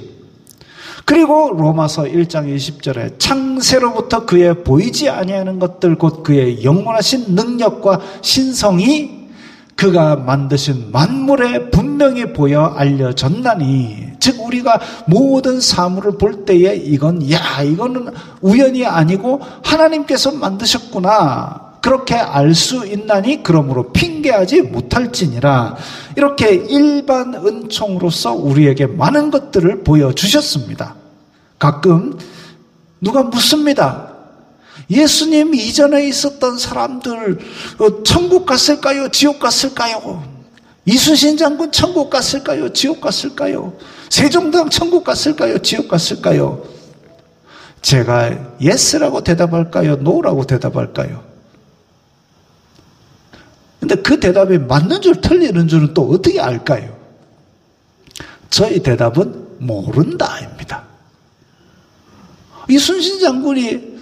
그리고 로마서 1장 20절에 창세로부터 그의 보이지 아니하는 것들 곧 그의 영원하신 능력과 신성이 그가 만드신 만물에 분명히 보여 알려졌나니, 즉 우리가 모든 사물을 볼 때에 이거는 우연이 아니고 하나님께서 만드셨구나, 그렇게 알 수 있나니 그러므로 핑계하지 못할지니라. 이렇게 일반 은총으로서 우리에게 많은 것들을 보여주셨습니다. 가끔 누가 묻습니다. 예수님 이전에 있었던 사람들 천국 갔을까요? 지옥 갔을까요? 이순신 장군 천국 갔을까요? 지옥 갔을까요? 세종대왕 천국 갔을까요? 지옥 갔을까요? 제가 yes라고 대답할까요? no라고 대답할까요? 근데 그 대답이 맞는 줄 틀리는 줄은 또 어떻게 알까요? 저희 대답은 모른다입니다. 이순신 장군이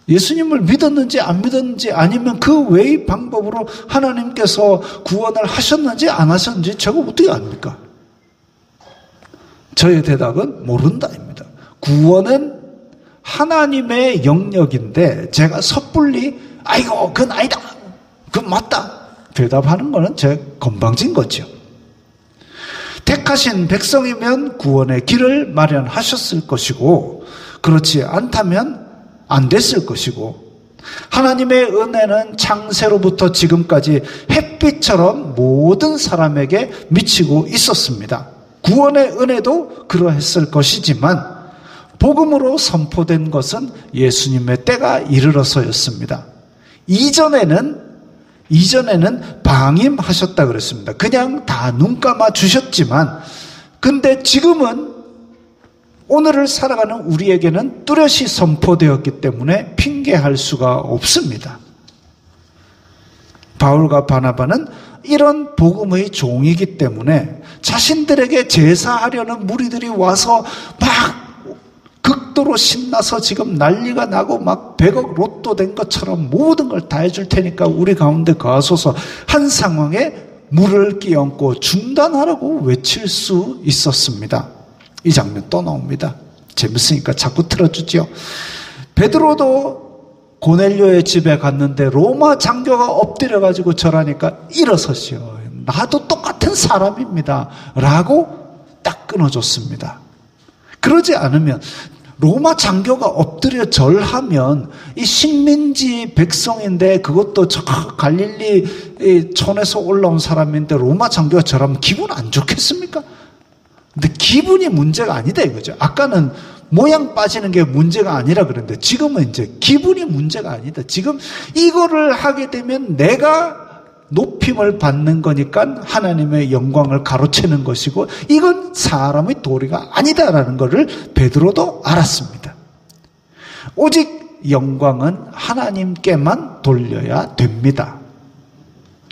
예수님을 믿었는지 안 믿었는지, 아니면 그 외의 방법으로 하나님께서 구원을 하셨는지 안 하셨는지 제가 어떻게 압니까? 저의 대답은 모른다입니다. 구원은 하나님의 영역인데 제가 섣불리 아이고 그건 아니다, 그건 맞다 대답하는 거는 제 건방진 거죠. 택하신 백성이면 구원의 길을 마련하셨을 것이고, 그렇지 않다면 안 됐을 것이고, 하나님의 은혜는 창세로부터 지금까지 햇빛처럼 모든 사람에게 미치고 있었습니다. 구원의 은혜도 그러했을 것이지만 복음으로 선포된 것은 예수님의 때가 이르러서였습니다. 이전에는 방임하셨다 그랬습니다. 그냥 다 눈 감아 주셨지만, 근데 지금은 오늘을 살아가는 우리에게는 뚜렷이 선포되었기 때문에 핑계할 수가 없습니다. 바울과 바나바는 이런 복음의 종이기 때문에 자신들에게 제사하려는 무리들이 와서 막 극도로 신나서 지금 난리가 나고 막 100억 로또 된 것처럼 모든 걸 다 해줄 테니까 우리 가운데 거하소서 한 상황에 물을 끼얹고 중단하라고 외칠 수 있었습니다. 이 장면 또 나옵니다. 재밌으니까 자꾸 틀어주죠. 베드로도 고넬료의 집에 갔는데 로마 장교가 엎드려가지고 절하니까 일어서시오. 나도 똑같은 사람입니다. 라고 딱 끊어줬습니다. 그러지 않으면 로마 장교가 엎드려 절하면 이 식민지 백성인데 그것도 저 갈릴리 촌에서 올라온 사람인데 로마 장교가 절하면 기분 안 좋겠습니까? 근데 기분이 문제가 아니다 이거죠. 아까는 모양 빠지는 게 문제가 아니라 그랬는데 지금은 이제 기분이 문제가 아니다. 지금 이거를 하게 되면 내가 높임을 받는 거니까 하나님의 영광을 가로채는 것이고 이건 사람의 도리가 아니다라는 것을 베드로도 알았습니다. 오직 영광은 하나님께만 돌려야 됩니다.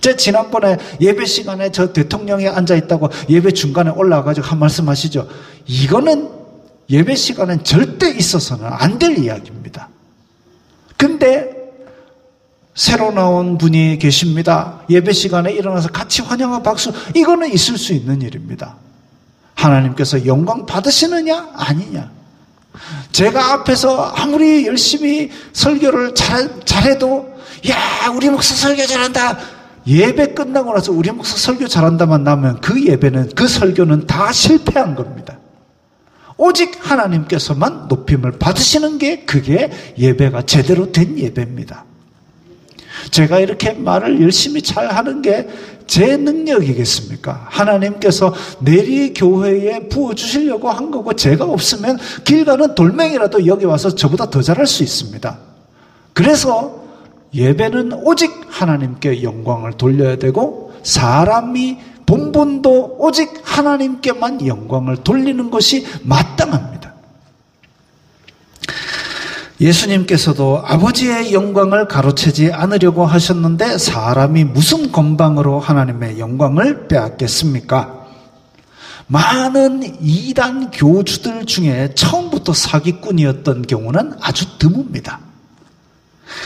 제가 지난번에 예배 시간에 저 대통령이 앉아있다고 예배 중간에 올라와가지고 한 말씀 하시죠. 이거는 예배 시간엔 절대 있어서는 안 될 이야기입니다. 근데 새로 나온 분이 계십니다. 예배 시간에 일어나서 같이 환영하고 박수, 이거는 있을 수 있는 일입니다. 하나님께서 영광 받으시느냐 아니냐. 제가 앞에서 아무리 열심히 설교를 잘해도 야 우리 목사 설교 잘한다, 예배 끝나고 나서 우리 목사 설교 잘한다만 나면 그 예배는, 그 설교는 다 실패한 겁니다. 오직 하나님께서만 높임을 받으시는 게 그게 예배가 제대로 된 예배입니다. 제가 이렇게 말을 열심히 잘 하는 게 제 능력이겠습니까? 하나님께서 내리 교회에 부어주시려고 한 거고, 제가 없으면 길 가는 돌멩이라도 여기 와서 저보다 더 잘할 수 있습니다. 그래서 예배는 오직 하나님께 영광을 돌려야 되고, 사람이 본분도 오직 하나님께만 영광을 돌리는 것이 마땅합니다. 예수님께서도 아버지의 영광을 가로채지 않으려고 하셨는데 사람이 무슨 건방으로 하나님의 영광을 빼앗겠습니까? 많은 이단 교주들 중에 처음부터 사기꾼이었던 경우는 아주 드뭅니다.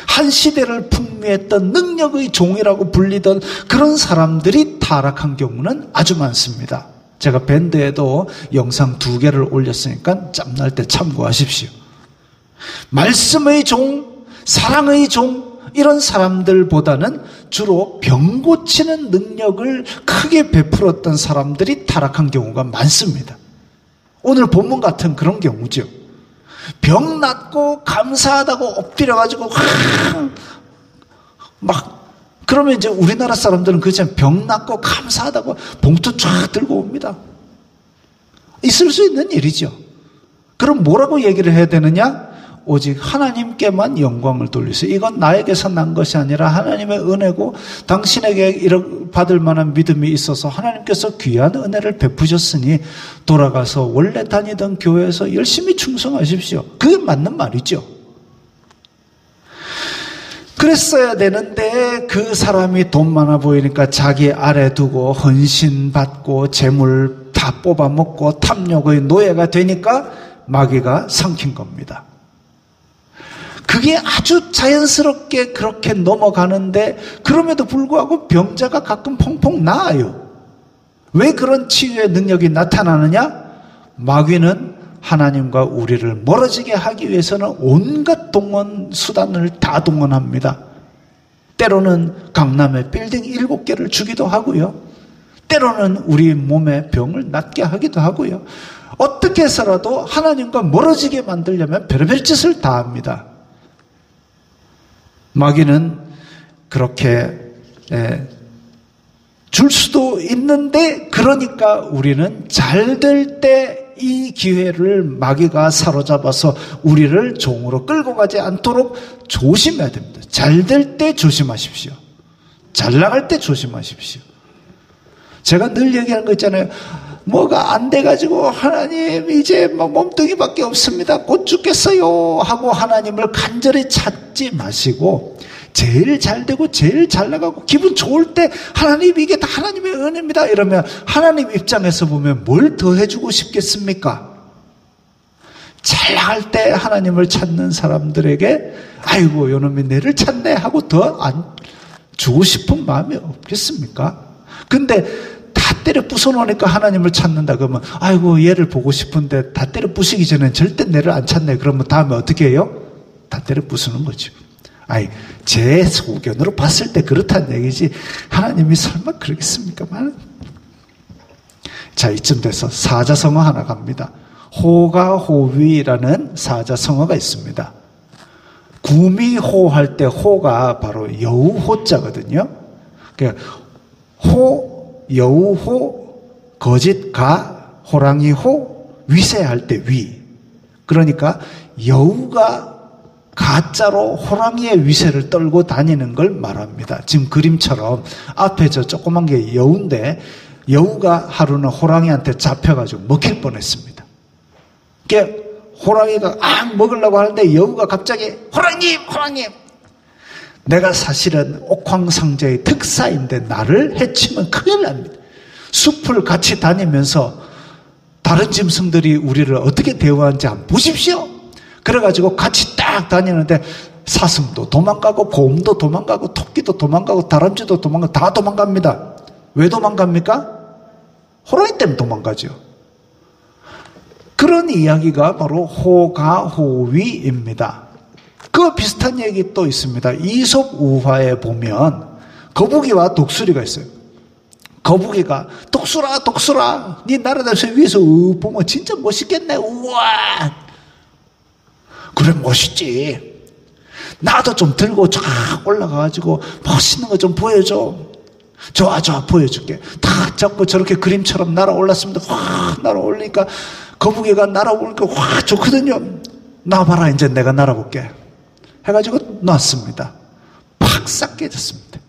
한 시대를 풍미했던 능력의 종이라고 불리던 그런 사람들이 타락한 경우는 아주 많습니다. 제가 밴드에도 영상 2개를 올렸으니까 짬날 때 참고하십시오. 말씀의 종, 사랑의 종, 이런 사람들보다는 주로 병 고치는 능력을 크게 베풀었던 사람들이 타락한 경우가 많습니다. 오늘 본문 같은 그런 경우죠. 병 낫고 감사하다고 엎드려가지고 막 그러면 이제 우리나라 사람들은 그렇잖아요. 병 낫고 감사하다고 봉투 쫙 들고 옵니다. 있을 수 있는 일이죠. 그럼 뭐라고 얘기를 해야 되느냐? 오직 하나님께만 영광을 돌리세요. 이건 나에게서 난 것이 아니라 하나님의 은혜고, 당신에게 받을 만한 믿음이 있어서 하나님께서 귀한 은혜를 베푸셨으니 돌아가서 원래 다니던 교회에서 열심히 충성하십시오. 그게 맞는 말이죠. 그랬어야 되는데 그 사람이 돈 많아 보이니까 자기 아래 두고 헌신받고 재물 다 뽑아먹고 탐욕의 노예가 되니까 마귀가 삼킨 겁니다. 그게 아주 자연스럽게 그렇게 넘어가는데, 그럼에도 불구하고 병자가 가끔 펑펑 나아요. 왜 그런 치유의 능력이 나타나느냐? 마귀는 하나님과 우리를 멀어지게 하기 위해서는 온갖 동원 수단을 다 동원합니다. 때로는 강남에 빌딩 7개를 주기도 하고요. 때로는 우리 몸의 병을 낫게 하기도 하고요. 어떻게 해서라도 하나님과 멀어지게 만들려면 별별 짓을 다 합니다. 마귀는 그렇게 줄 수도 있는데, 그러니까 우리는 잘 될 때 이 기회를 마귀가 사로잡아서 우리를 종으로 끌고 가지 않도록 조심해야 됩니다. 잘 될 때 조심하십시오. 잘 나갈 때 조심하십시오. 제가 늘 얘기하는 거 있잖아요. 뭐가 안 돼가지고 하나님 이제 뭐 몸뚱이밖에 없습니다, 곧 죽겠어요 하고 하나님을 간절히 찾지 마시고, 제일 잘 되고 제일 잘 나가고 기분 좋을 때 하나님 이게 다 하나님의 은혜입니다 이러면 하나님 입장에서 보면 뭘 더 해주고 싶겠습니까? 잘 나갈 때 하나님을 찾는 사람들에게 아이고 요놈이 내를 찾네 하고 더 안 주고 싶은 마음이 없겠습니까? 근데 다 때려 부숴놓으니까 하나님을 찾는다 그러면 아이고 얘를 보고 싶은데 다 때려 부수기 전엔 절대 내를 안 찾네 그러면 다음에 어떻게 해요? 다 때려 부수는 거죠. 아니 제 소견으로 봤을 때 그렇다는 얘기지 하나님이 설마 그러겠습니까? 자 이쯤 돼서 사자성어 하나 갑니다. 호가호위라는 사자성어가 있습니다. 구미호할 때 호가 바로 여우호자거든요. 그러니까 호, 여우호, 거짓가, 호랑이호, 위세할 때 위. 그러니까 여우가 가짜로 호랑이의 위세를 떨고 다니는 걸 말합니다. 지금 그림처럼 앞에 저 조그만 게 여우인데 여우가 하루는 호랑이한테 잡혀가지고 먹힐 뻔했습니다. 그러니까 호랑이가 먹으려고 하는데 여우가 갑자기 호랑님 내가 사실은 옥황상제의 특사인데 나를 해치면 큰일 납니다. 숲을 같이 다니면서 다른 짐승들이 우리를 어떻게 대우하는지 한번 보십시오. 그래가지고 같이 딱 다니는데 사슴도 도망가고 곰도 도망가고 토끼도 도망가고 다람쥐도 도망가고 다 도망갑니다. 왜 도망갑니까? 호랑이 때문에 도망가죠. 그런 이야기가 바로 호가호위입니다. 그 비슷한 얘기 또 있습니다. 이솝 우화에 보면 거북이와 독수리가 있어요. 거북이가 독수라 네 날아다니면서 위에서 보면 진짜 멋있겠네. 우와 그래 멋있지. 나도 좀 들고 쫙 올라가가지고 멋있는 거 좀 보여줘. 좋아 보여줄게. 탁 잡고 저렇게 그림처럼 날아올랐습니다. 확 날아올리니까 거북이가 날아오니까 확 좋거든요. 나와봐라 이제 내가 날아볼게 해가지고 놨습니다. 팍 깨졌습니다.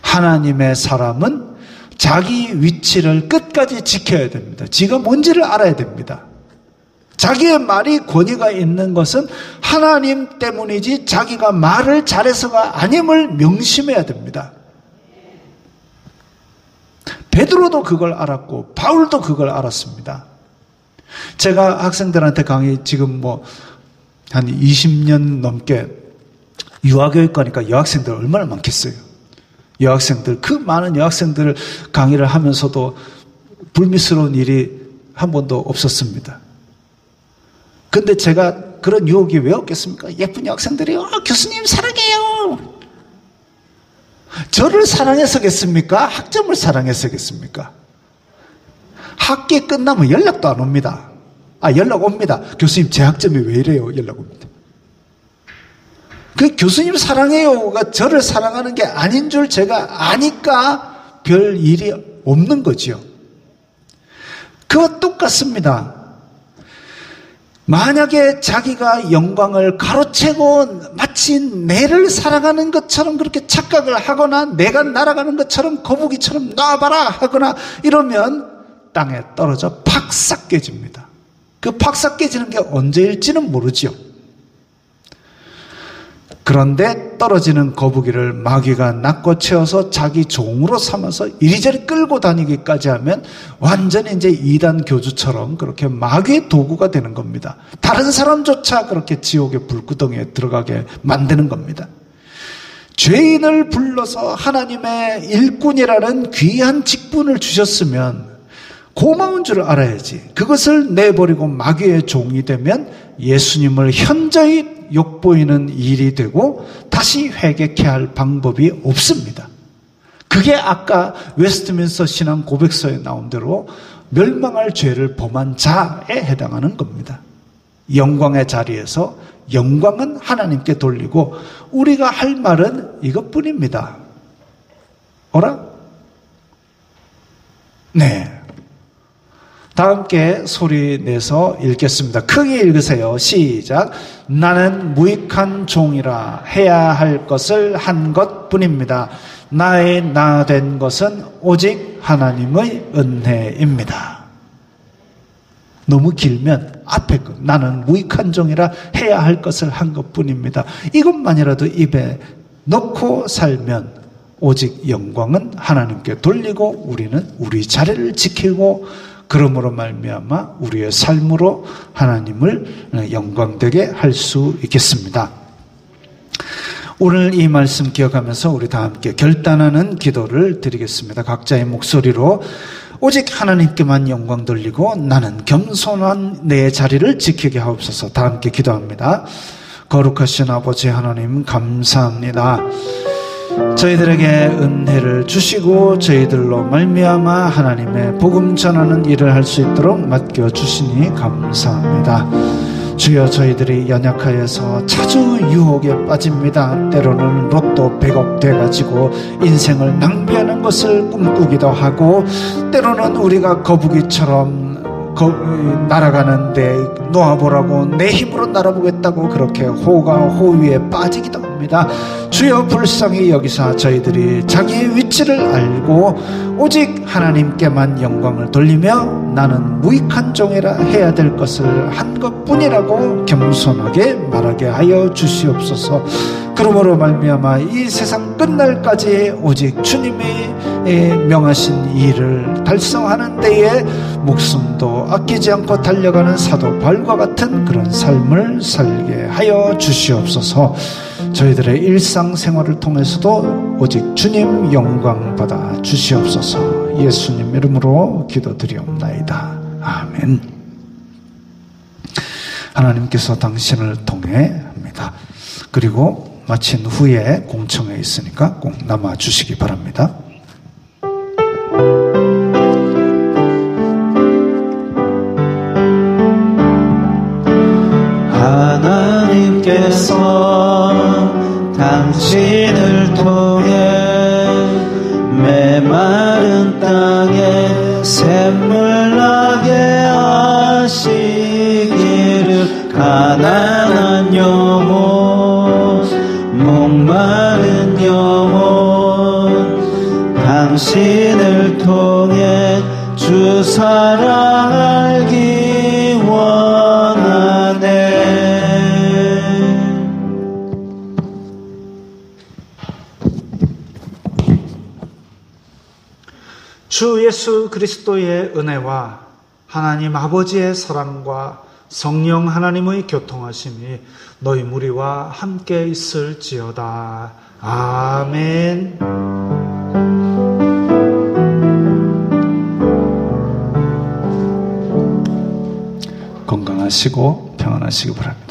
하나님의 사람은 자기 위치를 끝까지 지켜야 됩니다. 지가 뭔지를 알아야 됩니다. 자기의 말이 권위가 있는 것은 하나님 때문이지 자기가 말을 잘해서가 아님을 명심해야 됩니다. 베드로도 그걸 알았고 바울도 그걸 알았습니다. 제가 학생들한테 강의 지금 한 20년 넘게 유아교육과니까 여학생들 얼마나 많겠어요. 여학생들 그 많은 여학생들을 강의를 하면서도 불미스러운 일이 한 번도 없었습니다. 근데 제가 그런 유혹이 왜 없겠습니까? 예쁜 여학생들이 교수님 사랑해요. 저를 사랑해서겠습니까? 학점을 사랑해서겠습니까? 학기 끝나면 연락도 안 옵니다. 연락 옵니다. 교수님 제 학점이 왜 이래요? 연락 옵니다. 그 교수님 사랑해요가 저를 사랑하는 게 아닌 줄 제가 아니까 별 일이 없는 거지요. 그와 똑같습니다. 만약에 자기가 영광을 가로채고 마치 내를 사랑하는 것처럼 그렇게 착각을 하거나 내가 날아가는 것처럼 거북이처럼 놔봐라 하거나 이러면 땅에 떨어져 팍싹 깨집니다. 그 팍싹 깨지는 게 언제일지는 모르지요. 그런데 떨어지는 거북이를 마귀가 낚고 채워서 자기 종으로 삼아서 이리저리 끌고 다니기까지 하면 완전히 이제 이단 교주처럼 그렇게 마귀의 도구가 되는 겁니다. 다른 사람조차 그렇게 지옥의 불구덩이에 들어가게 만드는 겁니다. 죄인을 불러서 하나님의 일꾼이라는 귀한 직분을 주셨으면 고마운 줄 알아야지. 그것을 내버리고 마귀의 종이 되면 예수님을 현저히 욕보이는 일이 되고 다시 회개케 할 방법이 없습니다. 그게 아까 웨스트민스터 신앙 고백서에 나온 대로 멸망할 죄를 범한 자에 해당하는 겁니다. 영광의 자리에서 영광은 하나님께 돌리고 우리가 할 말은 이것뿐입니다. 어라? 네. 다 함께 소리 내서 읽겠습니다. 크게 읽으세요. 시작. 나는 무익한 종이라 해야 할 것을 한 것뿐입니다. 나의 나 된 것은 오직 하나님의 은혜입니다. 너무 길면 앞에 것, 나는 무익한 종이라 해야 할 것을 한 것뿐입니다. 이것만이라도 입에 넣고 살면 오직 영광은 하나님께 돌리고 우리는 우리 자리를 지키고 그러므로 말미암아 우리의 삶으로 하나님을 영광되게 할 수 있겠습니다. 오늘 이 말씀 기억하면서 우리 다 함께 결단하는 기도를 드리겠습니다. 각자의 목소리로 오직 하나님께만 영광 돌리고 나는 겸손한 내 자리를 지키게 하옵소서. 다 함께 기도합니다. 거룩하신 아버지 하나님 감사합니다. 저희들에게 은혜를 주시고 저희들로 말미암아 하나님의 복음 전하는 일을 할 수 있도록 맡겨주시니 감사합니다. 주여, 저희들이 연약하여서 자주 유혹에 빠집니다. 때로는 로또 100억 돼가지고 인생을 낭비하는 것을 꿈꾸기도 하고, 때로는 우리가 거북이처럼 날아가는데 놓아보라고 내 힘으로 날아보겠다고 그렇게 호가 호위에 빠지기도 합니다. 주여, 불쌍히 여기사 저희들이 자기의 위치를 알고 오직 하나님께만 영광을 돌리며 나는 무익한 종이라 해야 될 것을 한 것뿐이라고 겸손하게 말하게 하여 주시옵소서. 그러므로 말미암아 이 세상 끝날까지 오직 주님이 명하신 일을 달성하는 데에 목숨도 아끼지 않고 달려가는 사도 바울과 같은 그런 삶을 살게 하여 주시옵소서. 저희들의 일상생활을 통해서도 오직 주님 영광 받아 주시옵소서. 예수님 이름으로 기도드리옵나이다. 아멘. 하나님께서 당신을 통해 합니다. 그리고 마친 후에 공청회 있으니까 꼭 남아 주시기 바랍니다. 하나님께서 당신을 통해 메마른 땅에 샘물 나게 하시기를 가난한 영혼 목마른 영혼 당신을 통해 주 사랑 알기 원하네. 주 예수 그리스도의 은혜와 하나님 아버지의 사랑과 성령 하나님의 교통하심이 너희 무리와 함께 있을지어다. 아멘. 건강하시고 평안하시기 바랍니다.